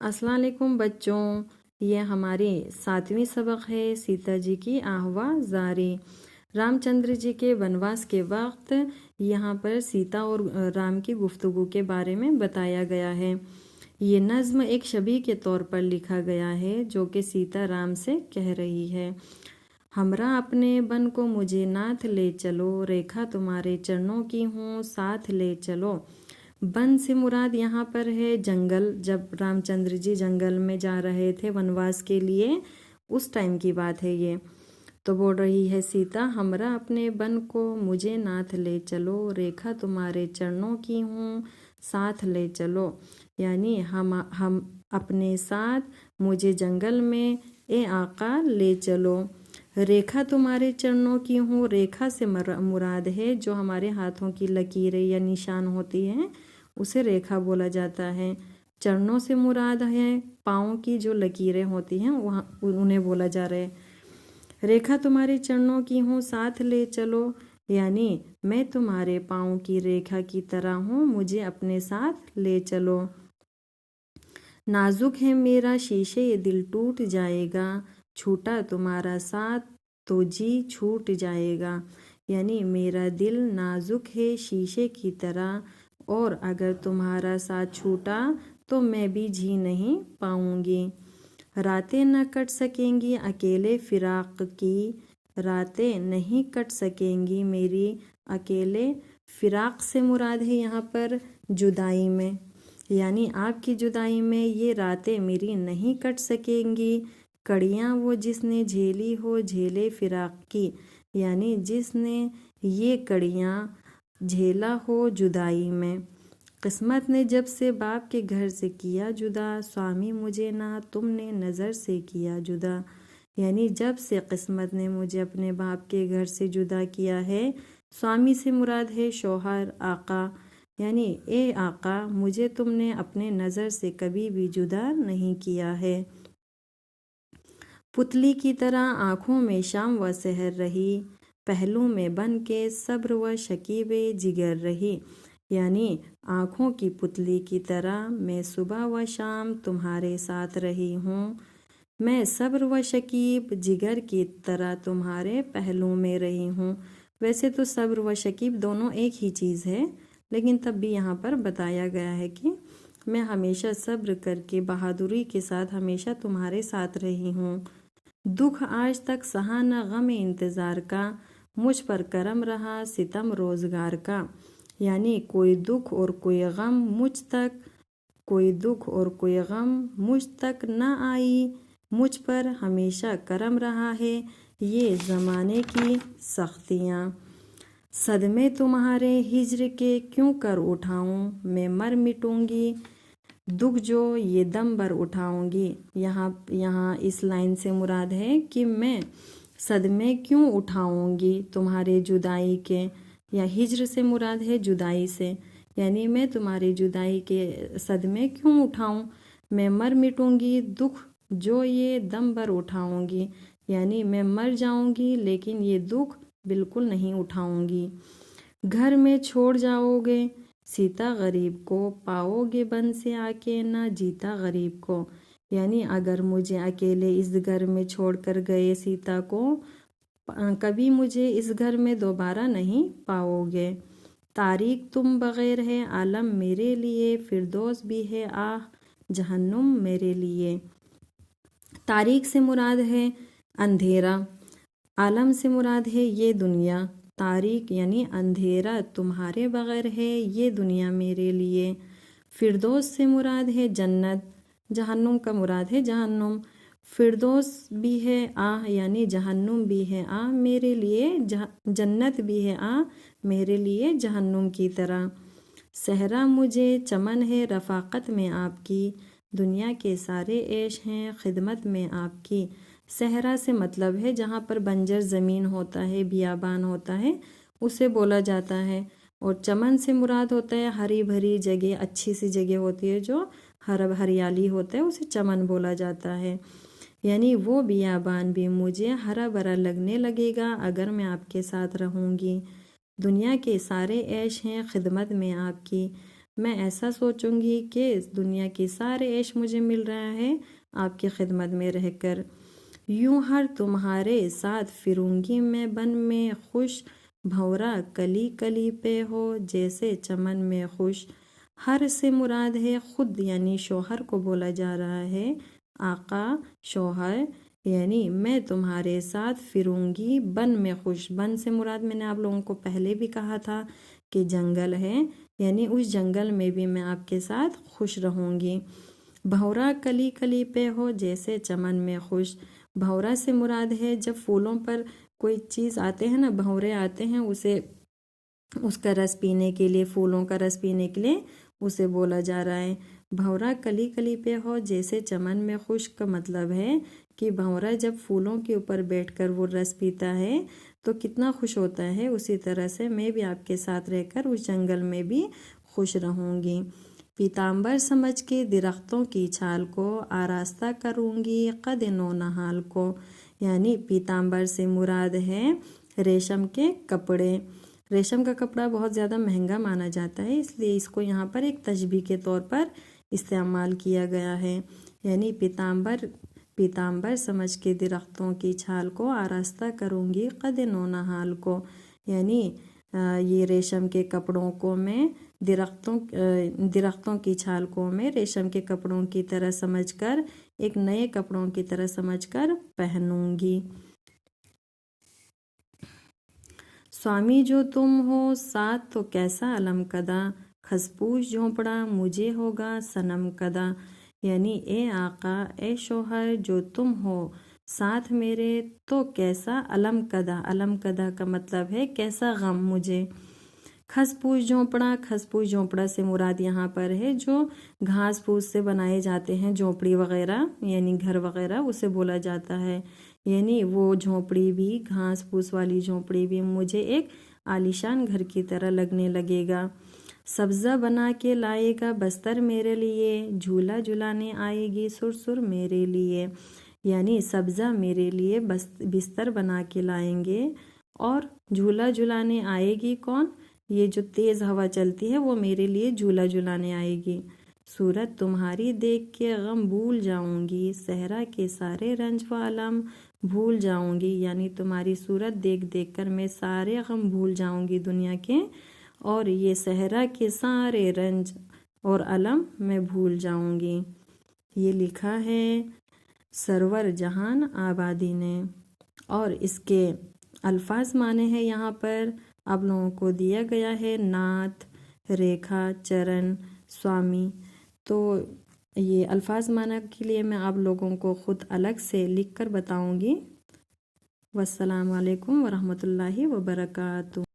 السلام علیکم بچوں، یہ ہماری 7ویں سبق ہے سیتا جی کی آہوا زاری۔ رام چندر جی کے ونواس کے وقت یہاں پر سیتا اور رام کی گفتگو کے بارے میں بتایا گیا ہے۔ یہ نظم ایک شبیہ کے طور پر لکھا گیا ہے جو کہ سیتا رام سے کہہ رہی ہے۔ ہمراہ اپنے بن کو مجھے ناتھ لے چلو، ریکھا تمہارے چرنوں کی ہوں ساتھ لے چلو۔ بن سے مراد یہاں پر ہے جنگل، جب رام چندر جی جنگل میں جا رہے تھے ونواس کے لیے، اس ٹائم کی بات ہے یہ۔ تو بول رہی ہے سیتا، ہمراہ اپنے بن کو مجھے ناتھ لے چلو، ریکھا تمہارے چرنوں کی ہوں ساتھ لے چلو، یعنی ہم اپنے ساتھ مجھے جنگل میں اے آقا لے چلو۔ ریکھا تمہارے چرنوں کی ہوں، ریکھا سے مراد ہے جو ہمارے ہاتھوں کی لکیریں یا نشان ہوتی ہیں، اسے ریکھا بولا جاتا ہے۔ چرنوں سے مراد ہے پاؤں کی جو لکیریں ہوتی ہیں انہیں بولا جا رہا ہے۔ ریکھا تمہارے چرنوں کی ہوں ساتھ لے چلو، یعنی میں تمہارے پاؤں کی ریکھا کی طرح ہوں، مجھے اپنے ساتھ لے چلو۔ نازک ہے میرا شیشے یہ دل ٹوٹ جائے گا، چھوٹا تمہارا ساتھ تو جی چھوٹ جائے گا، یعنی میرا دل نازک ہے شیشے کی طرح، اور اگر تمہارا ساتھ چھوٹا تو میں بھی جی نہیں پاؤں گی۔ راتیں نہ کٹ سکیں گی اکیلے فراق کی، راتیں نہیں کٹ سکیں گی میری اکیلے فراق سے مراد ہے یہاں پر جدائی میں، یعنی آپ کی جدائی میں یہ راتیں میری نہیں کٹ سکیں گی۔ کڑیاں وہ جس نے جھیلی ہو جھیلے فراق کی، یعنی جس نے یہ کڑیاں جھیلا ہو جدائی میں۔ قسمت نے جب سے باپ کے گھر سے کیا جدا، سوامی مجھے نہ تم نے نظر سے کیا جدا، یعنی جب سے قسمت نے مجھے اپنے باپ کے گھر سے جدا کیا ہے۔ سوامی سے مراد ہے شوہر، آقا، یعنی اے آقا مجھے تم نے اپنے نظر سے کبھی بھی جدا نہیں کیا ہے۔ پتلی کی طرح آنکھوں میں شام و سحر رہی، پہلو میں بن کے صبر و شکیب جگر رہی، یعنی آنکھوں کی پتلی کی طرح میں صبح و شام تمہارے ساتھ رہی ہوں، میں صبر و شکیب جگر کی طرح تمہارے پہلو میں رہی ہوں۔ ویسے تو صبر و شکیب دونوں ایک ہی چیز ہے، لیکن تب بھی یہاں پر بتایا گیا ہے کہ میں ہمیشہ صبر کر کے بہادری کے ساتھ ہمیشہ تمہارے ساتھ رہی ہوں۔ دکھ آج تک سہا نہ غم انتظار کا، مجھ پر کرم رہا ستم روزگار کا، یعنی کوئی دکھ اور کوئی غم مجھ تک نہ آئی، مجھ پر ہمیشہ کرم رہا ہے یہ زمانے کی سختیاں۔ صدمے تمہارے ہجر کے کیوں کر اٹھاؤں، میں مر مٹوں گی دکھ جو یہ دم بھر اٹھاؤں گی۔ یہاں اس لائن سے مراد ہے کہ میں صدمے کیوں اٹھاؤں گی تمہارے جدائی کے، یا ہجر سے مراد ہے جدائی سے، یعنی میں تمہاری جدائی کے صدمے کیوں اٹھاؤں، میں مر مٹوں گی دکھ جو یہ دم بھر اٹھاؤں گی، یعنی میں مر جاؤں گی لیکن یہ دکھ بالکل نہیں اٹھاؤں گی۔ گھر میں چھوڑ جاؤ گے سیتا غریب کو، پاؤ گے بن سے آ کے نہ جیتا غریب کو، یعنی اگر مجھے اکیلے اس گھر میں چھوڑ کر گئے سیتا کو، کبھی مجھے اس گھر میں دوبارہ نہیں پاؤ گے۔ تاریک تم بغیر ہے عالم میرے لیے، فردوس بھی ہے آہ جہنم میرے لیے۔ تاریک سے مراد ہے اندھیرا، عالم سے مراد ہے یہ دنیا، تاریک یعنی اندھیرا تمہارے بغیر ہے یہ دنیا میرے لیے۔ فردوس سے مراد ہے جنت، جہنم کا مراد ہے جہنم۔ فردوس بھی ہے آہ یعنی جہنم بھی ہے آہ میرے لیے، جنت بھی ہے آہ میرے لیے جہنم کی طرح۔ صحرا مجھے چمن ہے رفاقت میں آپ کی، دنیا کے سارے عیش ہیں خدمت میں آپ کی۔ صحرا سے مطلب ہے جہاں پر بنجر زمین ہوتا ہے، بیابان ہوتا ہے، اسے بولا جاتا ہے۔ اور چمن سے مراد ہوتا ہے ہری بھری جگہ، اچھی سی جگہ ہوتی ہے جو ہریالی ہوتا ہے، اسے چمن بولا جاتا ہے، یعنی وہ بیابان بھی مجھے ہرا بھرا لگنے لگے گا اگر میں آپ کے ساتھ رہوں گی۔ دنیا کے سارے عیش ہیں خدمت میں آپ کی، میں ایسا سوچوں گی کہ دنیا کی سارے عیش مجھے مل رہا ہے آپ کی خدمت میں رہ کر۔ یوں ہر تمہارے ساتھ پھروں گی میں بن میں خوش، بھنورا کلی کلی پہ ہو جیسے چمن میں خوش۔ ہر سے مراد ہے خود، یعنی شوہر کو بولا جا رہا ہے، آقا شوہر، یعنی میں تمہارے ساتھ پھروں گی بن میں خوش۔ بن سے مراد میں نے آپ لوگوں کو پہلے بھی کہا تھا کہ جنگل ہے، یعنی اس جنگل میں بھی میں آپ کے ساتھ خوش رہوں گی۔ بھنورا کلی کلی پہ ہو جیسے چمن میں خوش۔ بھنورا سے مراد ہے جب پھولوں پر کوئی چیز آتے ہیں نا، بھنورے آتے ہیں، اسے اس کا رس پینے کے لیے، پھولوں کا رس پینے کے لیے اسے بولا جا رہا ہے۔ بھنورا کلی کلی پہ ہو جیسے چمن میں خوش کا مطلب ہے کہ بھنورا جب پھولوں کے اوپر بیٹھ کر وہ رس پیتا ہے تو کتنا خوش ہوتا ہے، اسی طرح سے میں بھی آپ کے ساتھ رہ کر اس جنگل میں بھی خوش رہوں گی۔ پیتامبر سمجھ کے درختوں کی چھال کو آراستہ کروں گی قد نو نہال کو، یعنی پیتامبر سے مراد ہے ریشم کے کپڑے۔ ریشم کا کپڑا بہت زیادہ مہنگا مانا جاتا ہے، اس لیے اس کو یہاں پر ایک تشبیہ کے طور پر استعمال کیا گیا ہے، یعنی پیتامبر سمجھ کے درختوں کی چھال کو آراستہ کروں گی قد نو نہال کو، یعنی یہ ریشم کے کپڑوں کو میں درختوں کی چھال کو میں ریشم کے کپڑوں کی طرح سمجھ کر، ایک نئے کپڑوں کی طرح سمجھ کر پہنوں گی۔ سوامی جو تم ہو ساتھ تو کیسا علم کدا، کھسپوش جھونپڑا مجھے ہوگا صنم کدا، یعنی اے آقا، اے شوہر، جو تم ہو ساتھ میرے تو کیسا علم کدا، علم کدا کا مطلب ہے کیسا غم مجھے۔ کھس پوش جھونپڑا سے مراد یہاں پر ہے جو گھاس پھوس سے بنائے جاتے ہیں، جھونپڑی وغیرہ یعنی گھر وغیرہ، اسے بولا جاتا ہے، یعنی وہ جھونپڑی بھی، گھاس پھوس والی جھونپڑی بھی مجھے ایک عالیشان گھر کی طرح لگنے لگے گا۔ سبزہ بنا کے لائے گا بستر میرے لیے، جھولا جھلانے آئے گی سر میرے لیے، یعنی سبزہ میرے لیے بستر بنا کے لائیں گے، اور جھولا جھلانے آئے گی کون؟ یہ جو تیز ہوا چلتی ہے وہ میرے لیے جھولا جھلانے آئے گی۔ صورت تمہاری دیکھ کے غم بھول جاؤں گی، صحرا کے سارے رنج و علم بھول جاؤں گی، یعنی تمہاری صورت دیکھ دیکھ کر میں سارے غم بھول جاؤں گی دنیا کے، اور یہ صحرا کے سارے رنج اور علم میں بھول جاؤں گی۔ یہ لکھا ہے سرور جہان آبادی نے، اور اس کے الفاظ معنی ہے یہاں پر آپ لوگوں کو دیا گیا ہے ناتھ ریکھا چرن سوامی، تو یہ الفاظ معنی کے لیے میں آپ لوگوں کو خود الگ سے لکھ کر بتاؤں گی۔ والسلام علیکم ورحمۃ اللہ وبرکاتہ۔